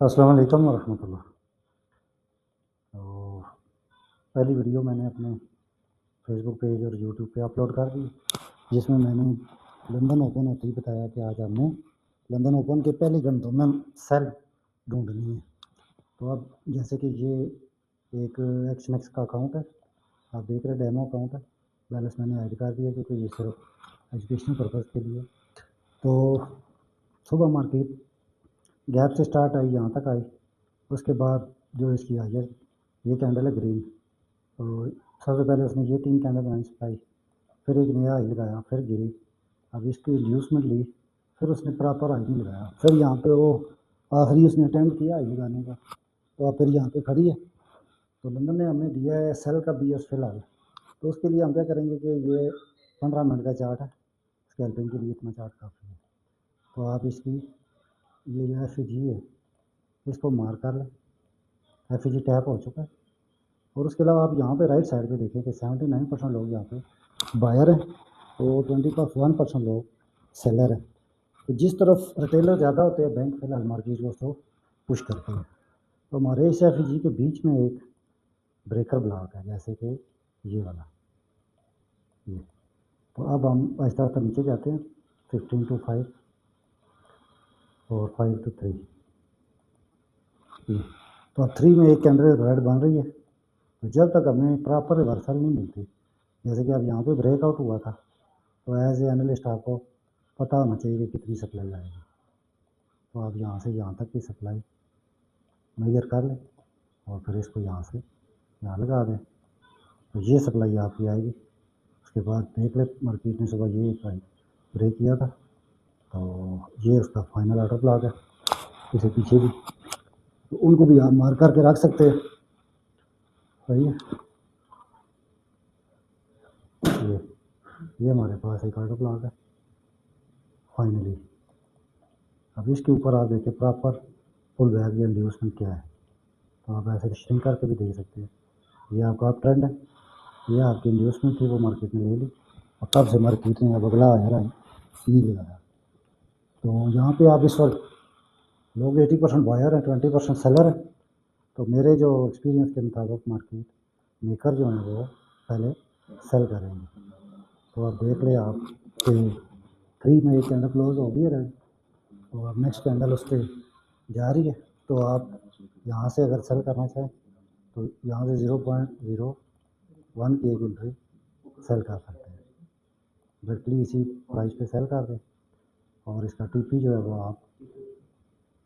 अस्सलाम वालेकुम वरहमतुल्लाह। तो पहली वीडियो मैंने अपने फेसबुक पेज और यूट्यूब पे अपलोड कर दी, जिसमें मैंने लंदन ओपन होते ही बताया कि आज हमने लंदन ओपन के पहले घंटों में सेल ढूंढनी है। तो अब जैसे कि ये एक एक्समेक्स का अकाउंट है, आप देख रहे हैं डेमो अकाउंट है। बैलेंस मैंने ऐड कर दिया क्योंकि ये सिर्फ एजुकेशनल पर्पज़ के लिए। तो सुबह मार्केट गैप से स्टार्ट आई, यहाँ तक आई। उसके बाद जो इसकी हाईएस्ट ये कैंडल है ग्रीन, तो सबसे पहले उसने ये 3 कैंडल बनाई सप्लाई, फिर एक नया हाई लगाया, फिर गिरी। अब इसकी इंड्यूसमेंट ली, फिर उसने प्रॉपर हाई नहीं लगाया, फिर यहाँ पे वो आखिरी उसने अटेम्प्ट किया हाई लगाने का, तो अब फिर यहाँ पे खड़ी है। तो लंदन ने हमें दिया है सेल का BS फिलहाल। तो उसके लिए हम क्या करेंगे कि ये 15 मिनट का चार्ट है, स्कैल्पिंग के लिए इतना चार्ट काफ़ी है। तो आप इसकी ये जो FG है इसको मार कर लें, FG टैप हो चुका है। और उसके अलावा आप यहाँ पे राइट साइड पे देखें कि 79% लोग यहाँ पे बायर हैं और 21% लोग सेलर हैं। तो जिस तरफ रिटेलर ज़्यादा होते हैं बैंक फिलहाल मार्केट को उसको पुश करते हैं। तो हमारे इस FG के बीच में एक ब्रेकर ब्लॉक है, जैसे कि ये वाला ये। तो अब हम आहिस्ता आहिस्ता नीचे जाते हैं 15 to 5 और 5 to 3 ये। तो अब 3 में एक कैंडल रेड बन रही है। तो जब तक हमें प्रॉपर रिवर्सल नहीं मिलती, जैसे कि अब यहाँ पे ब्रेकआउट हुआ था, तो एज ए एनालिस्ट आपको पता होना चाहिए कि कितनी सप्लाई आएगी। तो आप यहाँ से यहाँ तक की सप्लाई मेजर कर लें और फिर इसको यहाँ से यहाँ लगा दें, तो ये सप्लाई आपकी आएगी। उसके बाद देख ले मार्केट ने सुबह ये प्राइस ब्रेक किया था, तो ये उसका फाइनल ऑर्डर ब्लॉक है, इसे पीछे भी, तो उनको भी आप मार करके रख सकते हैं। सही है, ये हमारे पास एक ऑर्डर ब्लॉक है फाइनली। अब इसके ऊपर आप देखिए प्रॉपर फुल बैक या इंड्यूसमेंट क्या है, तो आप ऐसे श्रिंक करके भी देख सकते हैं। ये आपका ट्रेंड है, ये आपकी इंड्यूसमेंट थी, वो मार्केट ने ले ली और तब से मार्केट ने अब अगला आया रहा है नहीं लगाया। तो यहाँ पे आप इस वक्त लोग 80% बायर है, 20% सेलर है। तो मेरे जो एक्सपीरियंस के मुताबिक मार्केट मेकर जो हैं वो पहले सेल करेंगे। तो आप देख लें आप कि 3 में एक कैंडल क्लोज हो गई है रेड, तो अब नेक्स्ट कैंडल उस पर जा रही है। तो आप यहाँ से अगर सेल करना चाहें तो यहाँ से 0.01 की एक एंट्री सेल कर सकते हैं, डायरेक्टली इसी प्राइस पे सेल कर दें। और इसका TP जो है वो आप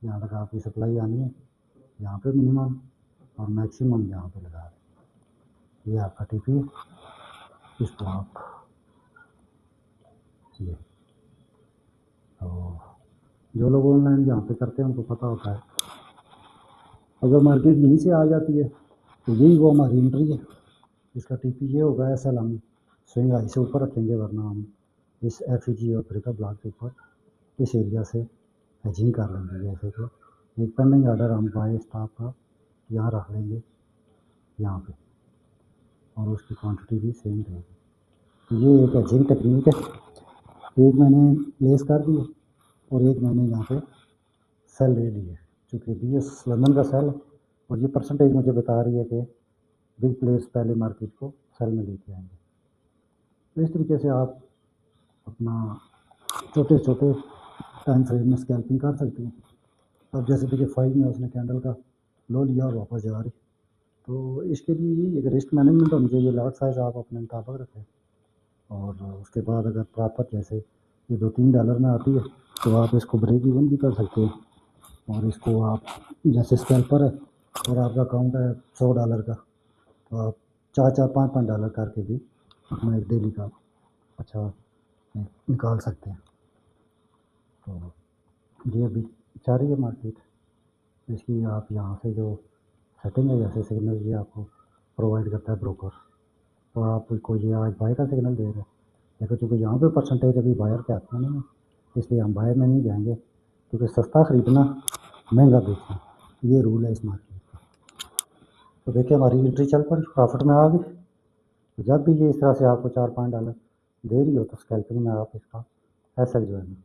यहाँ तक आपकी सप्लाई आनी है, यहाँ पे मिनिमम और मैक्सिमम यहाँ पे लगा दें। ये आपका TP है, इसको आप ये। तो जो लोग ऑनलाइन यहाँ पे करते हैं उनको पता होता है, अगर मार्केट यहीं से आ जाती है तो यही वो हमारी एंट्री है। इसका TP ये होगा, ऐसा हम स्विंग हाई से ऊपर रखेंगे, वरना हम इस FEG और ब्रेकर ब्लॉक के ऊपर इस एरिया से हेजिंग कर लेंगे। जैसे कि एक पेंडिंग ऑर्डर हम बाय स्टॉप का यहाँ रख लेंगे यहाँ पे, और उसकी क्वांटिटी भी सेम रहेगी। तो ये एक हेजिंग टेक्निक है। एक मैंने प्लेस कर दी है और एक मैंने यहाँ पे सेल ले ली है, चूँकि BS लंदन का सेल है और ये परसेंटेज मुझे बता रही है कि बिग प्लेयर्स पहले मार्केट को सेल में लेके आएंगे। तो इस तरीके से आप अपना छोटे छोटे टाइम फ्रेम में स्कैल्पिंग कर सकते हैं। अब जैसे देखिए 5 में उसने कैंडल का लो लिया और वापस जा रही, तो इसके लिए यही एक रिस्क मैनेजमेंट होनी चाहिए। लॉट साइज़ आप अपने मुताबिक रखें, और उसके बाद अगर प्रॉपर जैसे ये $2-3 में आती है तो आप इसको ब्रेक इवन भी कर सकते हैं। और इसको आप जैसे स्कैल्पर है और आपका अकाउंट है $100 का, तो आप 4-4, $5-5 करके भी अपना एक डेली का अच्छा निकाल सकते हैं। तो ये अभी जा रही है मार्केट, इसकी आप यहाँ से जो सेटिंग है, जैसे सिग्नल ये आपको प्रोवाइड करता है ब्रोकर, तो आपको ये आज बाय का सिग्नल दे रहा है, लेकिन चूँकि यहाँ पे परसेंटेज अभी बायर के हाथ में नहीं है, इसलिए हम बायर में नहीं जाएंगे, क्योंकि सस्ता ख़रीदना महंगा बेचना, ये रूल है इस मार्केट का। तो देखिए हमारी एंट्री चल पड़ी, प्रॉफिट में आ गई। तो जब भी ये इस तरह से आपको $4-5 दे रही हो तो स्कैल्पिंग में आप इसका SL जो है ना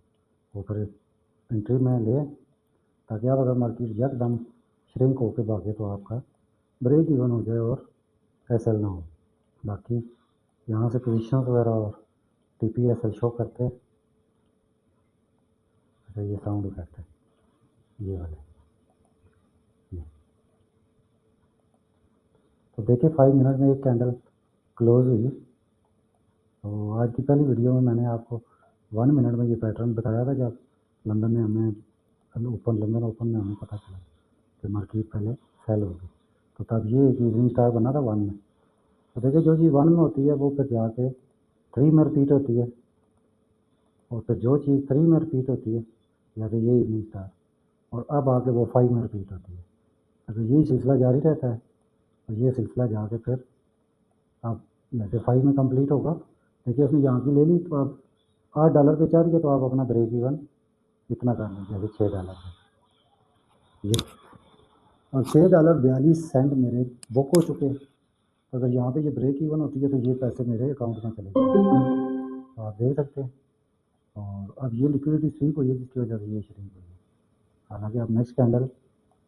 वो फिर एंट्री में ले ताकि आप अगर मार्केट एकदम श्रिंक होकर भागे तो आपका ब्रेक इवन हो जाए और एसएल ना हो। बाकी यहाँ से पोजीशंस वगैरह और टीपी एसएल शो करते हैं। अच्छा ये साउंड इफेक्ट है ये वाले ये। तो देखिए 5 मिनट में एक कैंडल क्लोज हुई। तो आज की पहली वीडियो में मैंने आपको 1 मिनट में ये पैटर्न बताया था जब लंदन में लंदन ओपन में हमें पता चला कि मार्केट पहले सेल होगी। तो तब ये एक इवनिंग स्टार बना था 1 में। तो देखिए जो चीज़ 1 में होती है वो फिर जाके 3 में रिपीट होती है, और फिर जो चीज़ 3 में रिपीट होती है जैसे ये इवनिंग स्टार, और अब आके वो 5 में रिपीट होती है। अगर यही सिलसिला जारी रहता है तो ये सिलसिला जाके फिर आप जैसे 5 में कंप्लीट होगा। देखिए उसने यहाँ की ले ली तो आप $8 पे चढ़ गए तो आप अपना ब्रेक इवन इतना कर लें जैसे $6 पे ये, और $6.42 मेरे बुक हो चुके हैं। अगर यहाँ पे ये ब्रेक इवन होती है तो ये पैसे मेरे अकाउंट में चले जाएंगे, तो आप देख सकते हैं। और अब ये लिक्विडिटी स्वीप हुई है जिसकी वजह से ये श्रिंक हुई है। हालांकि अब नेक्स्ट कैंडल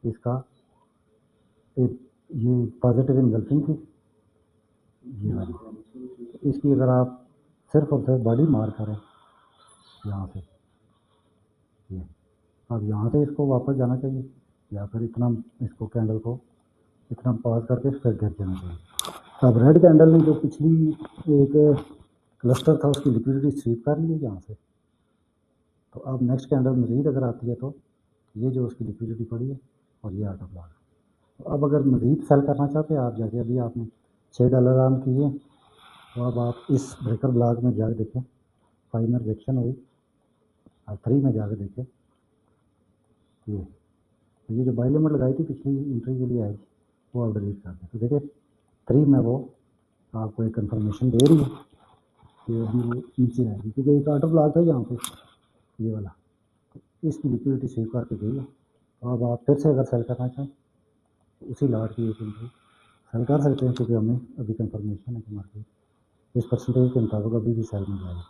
इसका एक ये पॉजिटिव इनगल्फिंग थी ये वाली। इसकी अगर आप सिर्फ और सिर्फ बॉडी मार करें यहाँ से ये, अब यहाँ से इसको वापस जाना चाहिए या फिर इतना इसको कैंडल को इतना पास करके फिर गिर जाना चाहिए। अब रेड कैंडल ने जो पिछली एक क्लस्टर था उसकी लिक्विडिटी स्वीप कर ली है यहाँ से। तो अब नेक्स्ट कैंडल मज़ीद अगर आती है तो ये जो उसकी लिक्विडिटी पड़ी है और ये आउट ऑफ लॉस। तो अब अगर मज़ीद सेल करना चाहते हैं आप, जैसे अभी आपने $6 आर्म किए, तो अब आप इस ब्रेकर ब्लॉक में जाकर देखें 5 में रिजेक्शन हुई, और 3 में जाकर देखें ये, तो ये जो बाई लिमिट लगाई थी पिछली एंट्री के लिए आई वो आप डिलीट कर दें। तो देखिए 3 में वो आपको एक कंफर्मेशन दे रही है कि अभी वो नीचे आएगी, क्योंकि एक आउट ऑफ लॉक है यहाँ पे ये वाला, इसकी लिक्विडिटी सेव करके गई है। तो अब आप फिर से अगर सेल करना चाहें तो उसी लॉट की एक एंट्री सेल कर सकते हैं, क्योंकि हमें अभी कंफर्मेशन है कि मार्केट इस परसेंटेज के मुताबिक अभी भी सेल में जाएगी।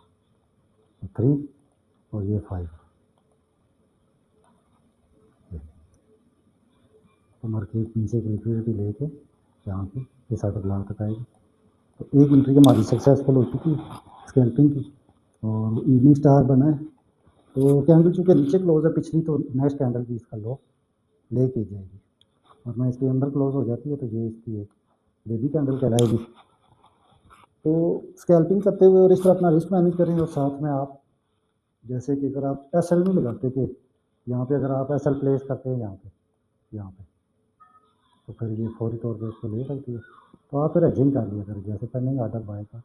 तो 3 और ये 5, तो मार्केट नीचे की लिक्विडिटी लेके यहाँ पे इस आउट ऑफ लॉक तक आएगी। तो एक एंट्री हमारी सक्सेसफुल हो चुकी है स्कैल्पिंग की, और इवनिंग स्टार बना है। तो कैंडल चूँकि नीचे क्लोज है पिछली, तो नेक्स्ट कैंडल भी इसका लो लेके जाएगी, और मैं इसके अंदर क्लोज हो जाती है तो ये इसकी एक बेबी कैंडल कहलाएगी। तो स्कैल्पिंग करते हुए और इस तरह अपना रिस्क मैनेज करें, और साथ में आप जैसे कि अगर आप एस एल नहीं लगाते थे यहाँ पे, अगर आप एस एल प्लेस करते हैं यहाँ पे तो फिर ये फौरी तौर पर उसको ले सकती है। तो आप फिर एजिंग कर लिया करें, जैसे पहले आर्डर बाय का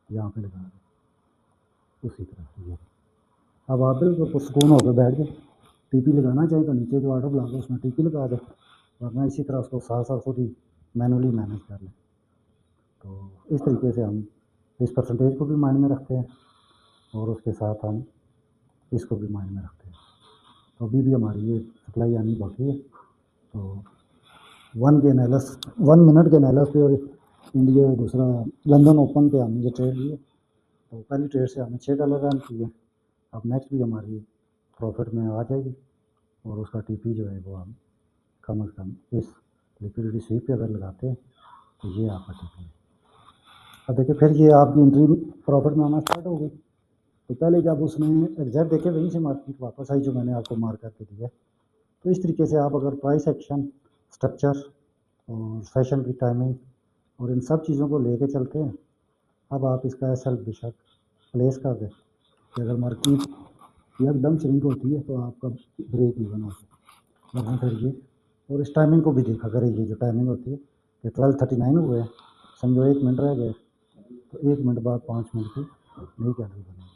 यहाँ पे लगा दें उसी तरह से ये। अब आप बिल्कुल पुरसकून होकर बैठ जाए, टीपी लगाना चाहें तो नीचे जो आर्डर ब्लॉक है उसमें टीपी लगा दें, वरना इसी तरह उसको साथ साथ खुद ही मैनुअली मैनेज कर लें। तो इस तरीके से हम इस परसेंटेज को भी माइंड में रखते हैं और उसके साथ हम इसको भी माइंड में रखते हैं। तो अभी भी हमारी ये सप्लाई आनी बाकी है। तो 1 मिनट के एनालिस पे और इंडिया दूसरा लंदन ओपन पे हमने ये ट्रेड लिए, तो पहली ट्रेड से हमने $6 अर्न किए। अब नेक्स्ट भी हमारी प्रॉफिट में आ जाएगी, और उसका टीपी जो है वो हम कम से कम इस लिक्विडिटी स्वीप पे अगर लगाते हैं तो ये आपका टीपी है। अब देखिए फिर ये आपकी एंट्री प्रॉफिट में आना स्टार्ट हो गई। तो पहले जब उसने एग्जैक्ट देखे वहीं से मार्केट वापस आई जो मैंने आपको मार्क करके दिया। तो इस तरीके से आप अगर प्राइस एक्शन, स्ट्रक्चर और सेशन की टाइमिंग और इन सब चीज़ों को लेके चलते हैं, अब आप इसका एस एल बेशक प्लेस कर दें कि अगर मार्केट एकदम श्रिंक होती है तो आपका ब्रेक इवन हो सकता है, वरना फिर ये। और इस टाइमिंग को भी देखा करें, ये जो टाइमिंग होती है कि 12:39 हुए हैं, समझो 1 मिनट रह गए, तो 1 मिनट बाद 5 मिनट की नई कैंडल बनेगी,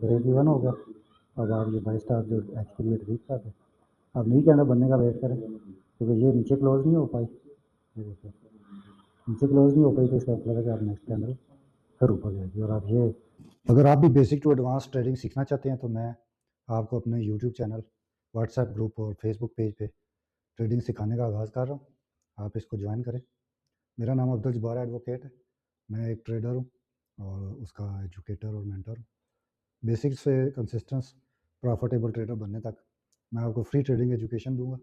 ब्रेक इवन होगा। अब आप ये बाई स्टार जो एच के लिए रीच कर दें, अब नई कैंडल बनने का वेट करें, क्योंकि ये नीचे क्लोज नहीं हो पाई। ये देखिए नीचे क्लोज नहीं हो पाई, तो इसका मतलब है कि आप नेक्स्ट कैंडल फिर ऊपर जाएगी। और आप ये, अगर आप भी बेसिक टू एडवांस ट्रेडिंग सीखना चाहते हैं तो मैं आपको अपने यूट्यूब चैनल, व्हाट्सएप ग्रुप और फेसबुक पेज पे ट्रेडिंग सिखाने का आगाज़ कर रहा हूँ, आप इसको ज्वाइन करें। मेरा नाम अब्दुल जब्बार एडवोकेट है, मैं एक ट्रेडर हूँ और उसका एजुकेटर और मेंटर हूँ। बेसिक से कंसिस्टेंस प्रॉफिटेबल ट्रेडर बनने तक मैं आपको फ्री ट्रेडिंग एजुकेशन दूंगा,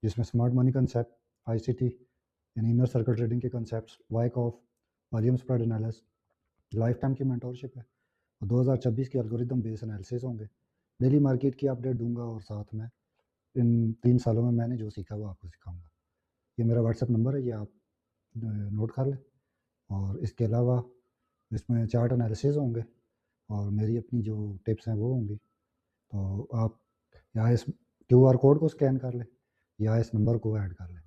जिसमें स्मार्ट मनी कंसेप्ट, आईसीटी यानी इनर सर्कल ट्रेडिंग के concepts, Wyckoff, volume spread analysis, life time की मेंटोरशिप है और 2026 की एल्गोरिदम बेस्ड एनालिसिस होंगे। डेली मार्केट की अपडेट दूंगा और साथ में इन 3 सालों में मैंने जो सीखा वो आपको सिखाऊंगा। ये मेरा व्हाट्सएप नंबर है, ये आप नोट कर लें। और इसके अलावा इसमें चार्ट एनालिसिस होंगे और मेरी अपनी जो टिप्स हैं वो होंगी। तो आप या इस क्यूआर कोड को स्कैन कर लें या इस नंबर को ऐड कर लें।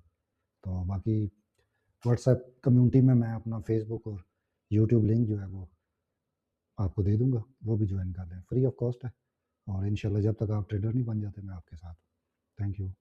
तो बाकी व्हाट्सएप कम्युनिटी में मैं अपना फेसबुक और यूट्यूब लिंक जो है वो आपको दे दूंगा, वो भी ज्वाइन कर लें, फ्री ऑफ कॉस्ट है। और इंशाल्लाह जब तक आप ट्रेडर नहीं बन जाते मैं आपके साथ हूँ। Thank you.